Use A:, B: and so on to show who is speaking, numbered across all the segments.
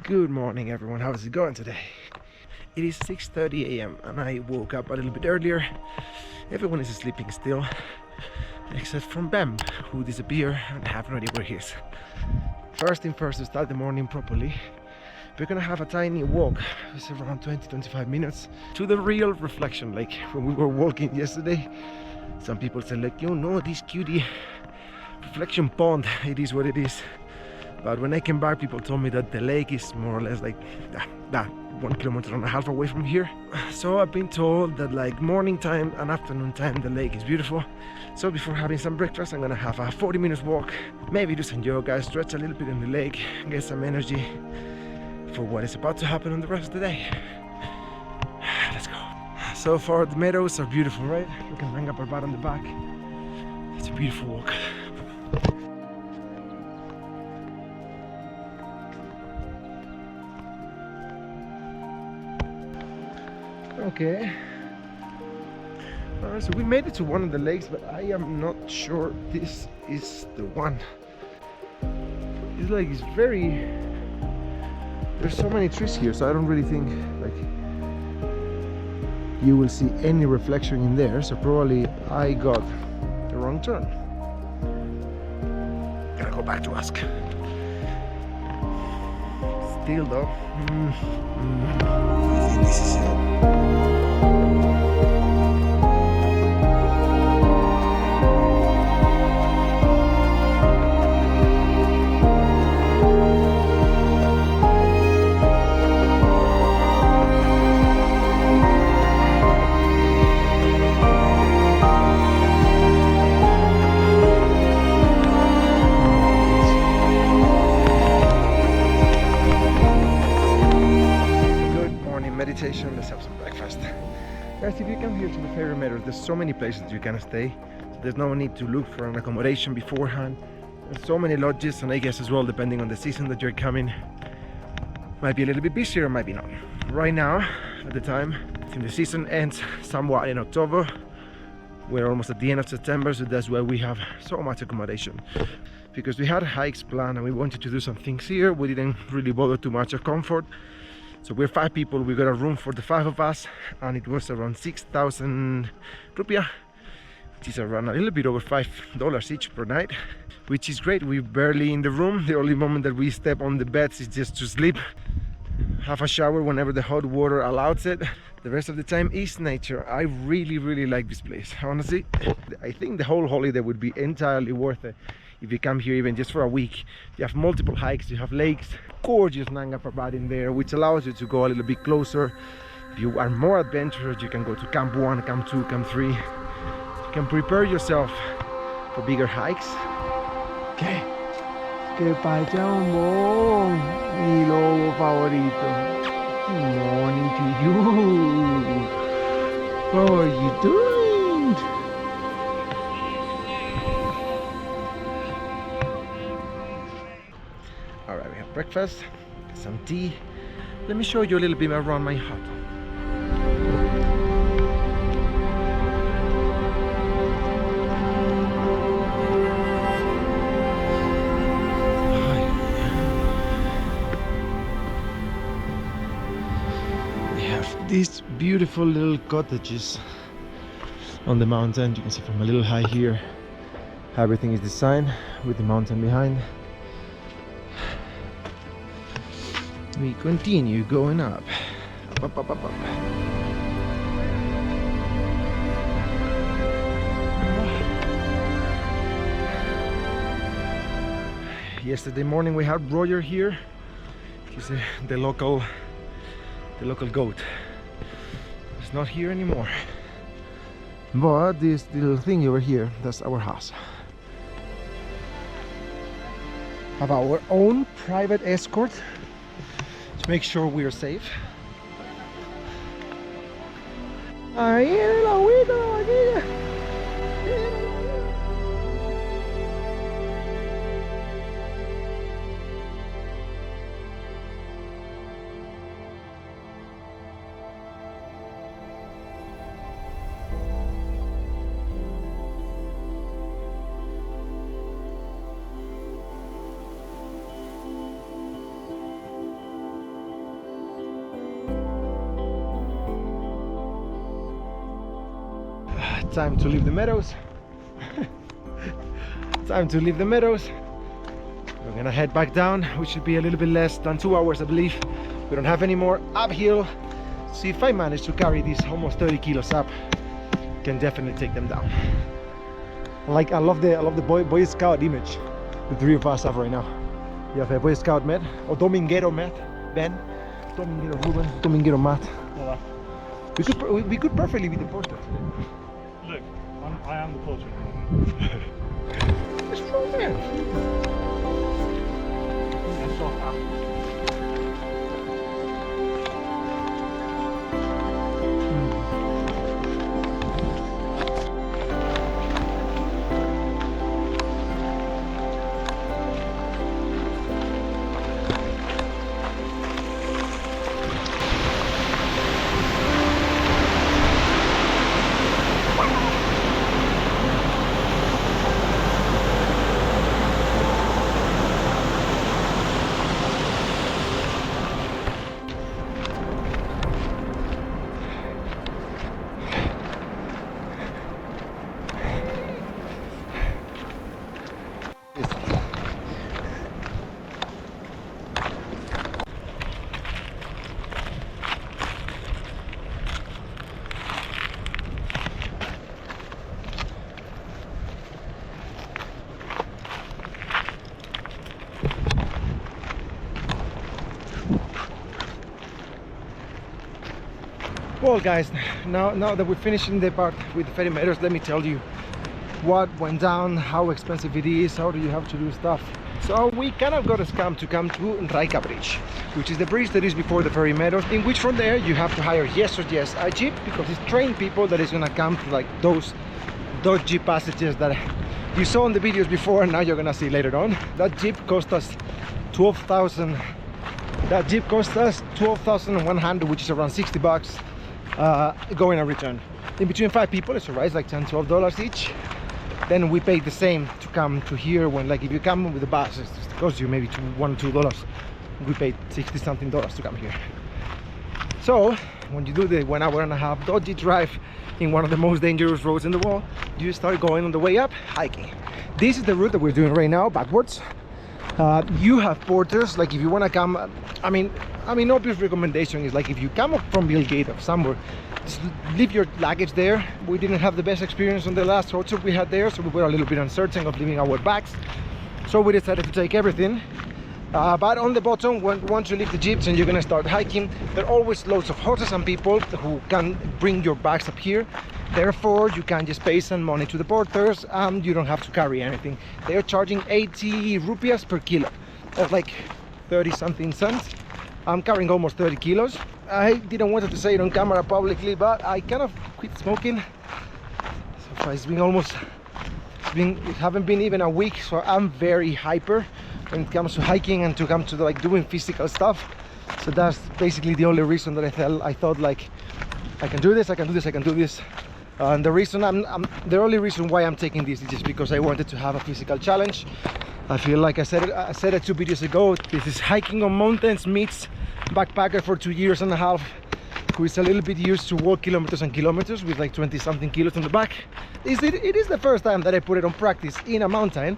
A: Good morning everyone, how's it going today? It is 6:30 a.m. and I woke up a little bit earlier. Everyone is sleeping still, except from Bam, who disappeared and I have no idea where he is. First thing first, to start the morning properly, we're gonna have a tiny walk. It's around 20-25 minutes to the real reflection lake. When we were walking yesterday, some people said like, you know, this cutie reflection pond, it is what it is. But when I came back, people told me that the lake is more or less like 1.5 kilometers away from here. So I've been told that like morning time and afternoon time the lake is beautiful. So before having some breakfast, I'm gonna have a 40 minutes walk, maybe do some yoga, stretch a little bit in the lake, get some energy for what is about to happen on the rest of the day. Let's go. So far the meadows are beautiful, right? Look at Nanga Parbat on the back. It's a beautiful walk. Okay, so we made it to one of the lakes, but I am not sure this is the one. It's like there's so many trees here, so I don't really think like you will see any reflection in there, so probably I got the wrong turn. Gotta go back to ask. Still though, I think this is it. Meditation, let's have some breakfast. Guys, if you come here to the Fairy Meadows, there's so many places you can stay. There's no need to look for an accommodation beforehand. There's so many lodges, and I guess as well, depending on the season that you're coming, might be a little bit busier, might be not. Right now, at the time, I think the season ends somewhat in October. We're almost at the end of September, so that's why we have so much accommodation. Because we had hikes planned and we wanted to do some things here, we didn't really bother too much of comfort. So we're 5 people, we got a room for the 5 of us, and it was around 6,000 rupiah, which is around a little bit over $5 each per night, which is great. We're barely in the room. The only moment that we step on the beds is just to sleep, have a shower whenever the hot water allows it. The rest of the time is nature. I really like this place, honestly. I think the whole holiday would be entirely worth it if you come here even just for a week. You have multiple hikes, you have lakes, gorgeous Nanga Parbat in there, which allows you to go a little bit closer. If you are more adventurous, you can go to Camp 1, Camp 2, Camp 3. You can prepare yourself for bigger hikes. Okay.
B: ¿Qué pasa, amor? Mi lobo favorito. Good morning to you. How are you doing?
A: Alright, we have breakfast, some tea. Let me show you a little bit around my hut. We have these beautiful little cottages on the mountain. You can see from a little high here how everything is designed with the mountain behind. We continue going up. Up. Yesterday morning we had Roger here. He's the local goat. He's not here anymore. But this little thing over here, that's our house. Have our own private escort to make sure we are safe. Ahí en el agüita, la vaquilla. time to leave the meadows. Time to leave the meadows. We're gonna head back down, which should be a little bit less than 2 hours, I believe. We don't have any more uphill. See if I manage to carry these almost 30 kilos up. Can definitely take them down. I love the Boy Scout image the three of us have right now. You have a Boy Scout Matt, or Dominguero Matt, Ben, Dominguero Ruben, Dominguero Matt.
C: Hello.
A: We could perfectly be the portrait.
C: Look, I am the portrait.
A: It's from there.
C: That's off after.
A: Well guys, now that we're finishing the part with the Fairy Meadows, let me tell you what went down, how expensive it is, how do you have to do stuff. So we kind of got a scam to come to Raika Bridge, which is the bridge that is before the Fairy Meadows, in which from there you have to hire a jeep, because it's trained people that is gonna come to like those dodgy passages that you saw in the videos before and now you're gonna see later on. That jeep cost us 12,000. That jeep cost us 12,100, which is around 60 bucks. Going and return. In between 5 people, it's alright, it's like $10-12 each. Then we paid the same to come to here. When like if you come with the bus, it costs you maybe $1-2. We paid $60-something to come here. So when you do the 1 hour and a half dodgy drive in one of the most dangerous roads in the world, you start going on the way up hiking. This is the route that we're doing right now, backwards. You have porters, like if you want to come, I mean obvious recommendation is like if you come up from Gilgit or somewhere, just leave your luggage there. We didn't have the best experience on the last road trip we had there, so we were a little bit uncertain of leaving our bags, so we decided to take everything. But on the bottom, once you leave the jeeps and you're gonna start hiking, there are always loads of horses and people who can bring your bags up here. Therefore, you can just pay some money to the porters and you don't have to carry anything. They are charging 80 rupees per kilo, or like 30-something cents. I'm carrying almost 30 kilos. I didn't want to say it on camera publicly, but I kind of quit smoking. So it's been it haven't been even a week, so I'm very hyper when it comes to hiking and to come to like doing physical stuff. So that's basically the only reason that I thought like I can do this. And the only reason why I'm taking this is just because I wanted to have a physical challenge. I feel like I said it 2 videos ago, this is hiking on mountains meets backpacker for 2.5 years who is a little bit used to walk kilometers and kilometers with like 20-something kilos on the back. It is the first time that I put it on practice in a mountain.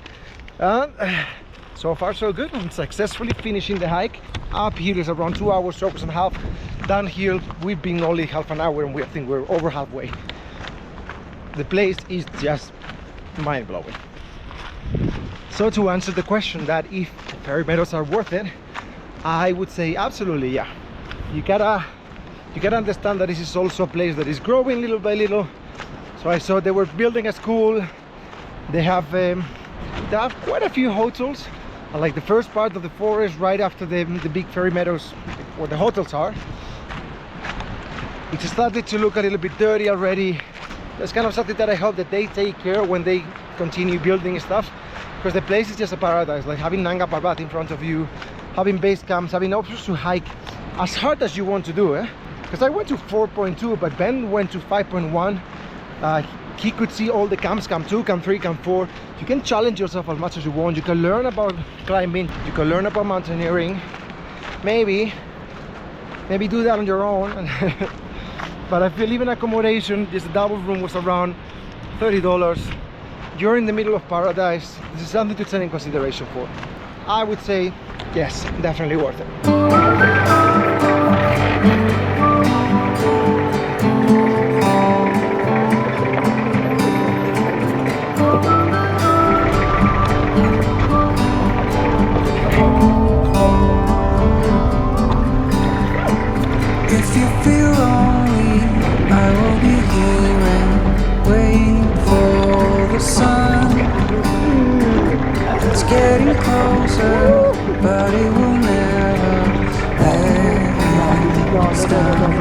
A: So far so good. I'm successfully finishing the hike. Up here is around 2 hours, 2 hours and a half. Down here we've been only half an hour and I think we're over halfway. The place is just mind-blowing. So to answer the question that if Fairy Meadows are worth it, I would say absolutely yeah. You gotta understand that this is also a place that is growing little by little. So I saw they were building a school. They have quite a few hotels. I like the first part of the forest right after the big Fairy Meadows where the hotels are. It started to look a little bit dirty already. That's kind of something that I hope that they take care when they continue building stuff, because the place is just a paradise. Like having Nanga Parbat in front of you, having base camps, having options to hike as hard as you want to do, because I went to 4.2 but Ben went to 5.1. He could see all the camps, camp 2, camp 3, camp 4. You can challenge yourself as much as you want. You can learn about climbing, you can learn about mountaineering, maybe do that on your own. But I feel even accommodation, just a double room was around $30. You're in the middle of paradise. This is something to take in consideration for. I would say yes, definitely worth it.
D: If you feel lonely, I will be here and wait for the sun. It's getting closer, but it will never let us down.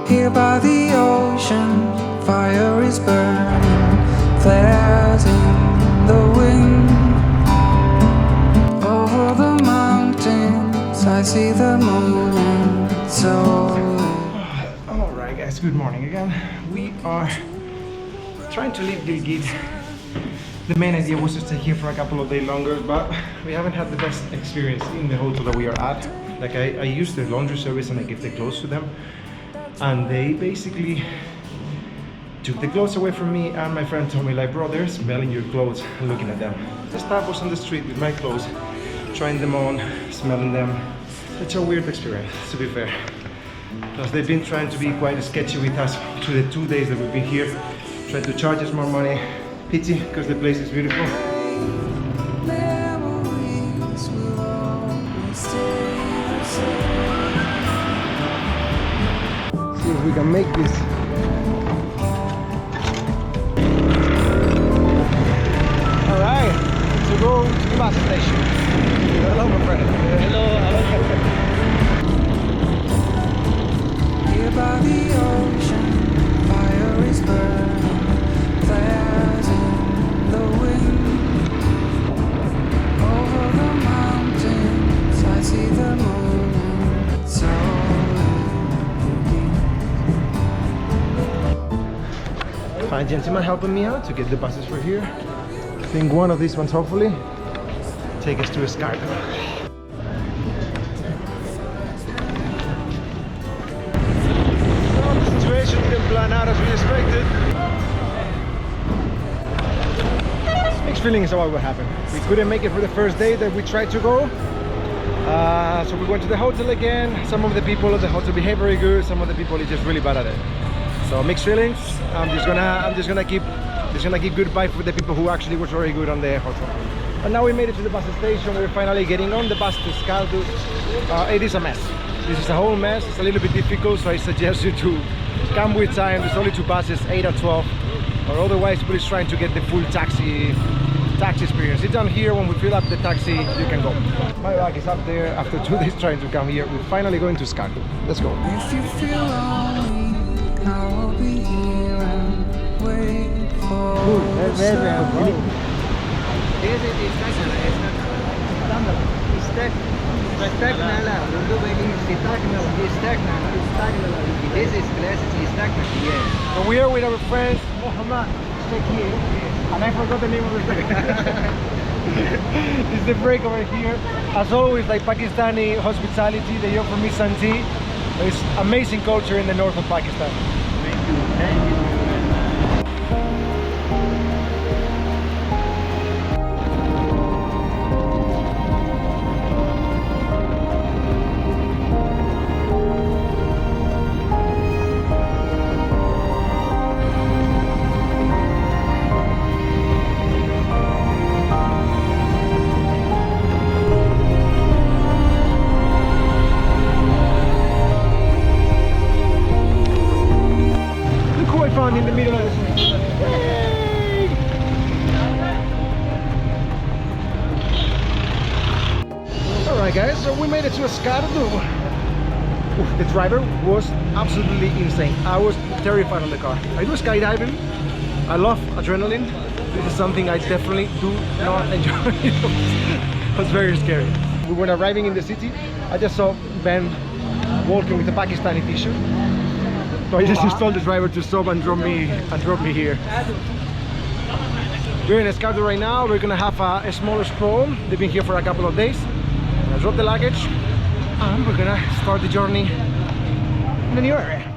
D: Here by the ocean, fire is burning, flares in the wind. Over the mountains, I see the moon. So
A: alright guys, good morning again. We are trying to leave Gilgit. The main idea was to stay here for a couple of days longer, but we haven't had the best experience in the hotel that we are at. Like I used the laundry service and I gave the clothes to them, and they basically took the clothes away from me, and my friend told me like, bro, they're smelling your clothes and looking at them. The staff was on the street with my clothes, trying them on, smelling them. Such a weird experience, to be fair. Plus they've been trying to be quite sketchy with us through the 2 days that we've been here, trying to charge us more money. Pity, because the place is beautiful.
D: memories will always stay the same.
A: See if we can make this. Alright, to go to the bus station. Hello my friend.
D: Here by the ocean, fire is burning, flares in the wind. Over the mountains, I see the moon. So
A: Fine gentleman helping me out to get the buses for here. I think one of these ones hopefully take us to Skardu. Well, the situation didn't plan out as we expected. Mixed feelings about what happened. We couldn't make it for the first day that we tried to go. So we went to the hotel again. Some of the people at the hotel behave very good. Some of the people are just really bad at it. So mixed feelings. I'm just gonna keep good vibe for the people who actually was very good on the hotel. And now we made it to the bus station. We're finally getting on the bus to Skardu. It is a mess. This is a whole mess. It's a little bit difficult, so I suggest you to come with time. There's only 2 buses, 8 or 12, or otherwise please trying to get the full taxi experience. It's down here. When we fill up the taxi, you can go. My bag is up there. After 2 days trying to come here, we're finally going to Skardu. Let's go.
D: if you feel lonely, I will be here and wait for the sun.
A: So we are with our friends Mohammed here, and I forgot the name of the It's the break over here. As always, like Pakistani hospitality, they offer me some tea. It's amazing culture in the north of Pakistan.
C: Thank you very much.
A: In the middle of the street. Alright guys, so we made it to Skardu. The driver was absolutely insane. I was terrified on the car. I do skydiving. I love adrenaline. This is something I definitely do not enjoy. It was very scary. We were arriving in the city. I just saw Ben walking with a Pakistani t-shirt. So I just told the driver to stop and drop me here. We're in Skardu right now. We're gonna have a smaller stroll. They've been here for a couple of days. I'm gonna drop the luggage and we're gonna start the journey in the new area.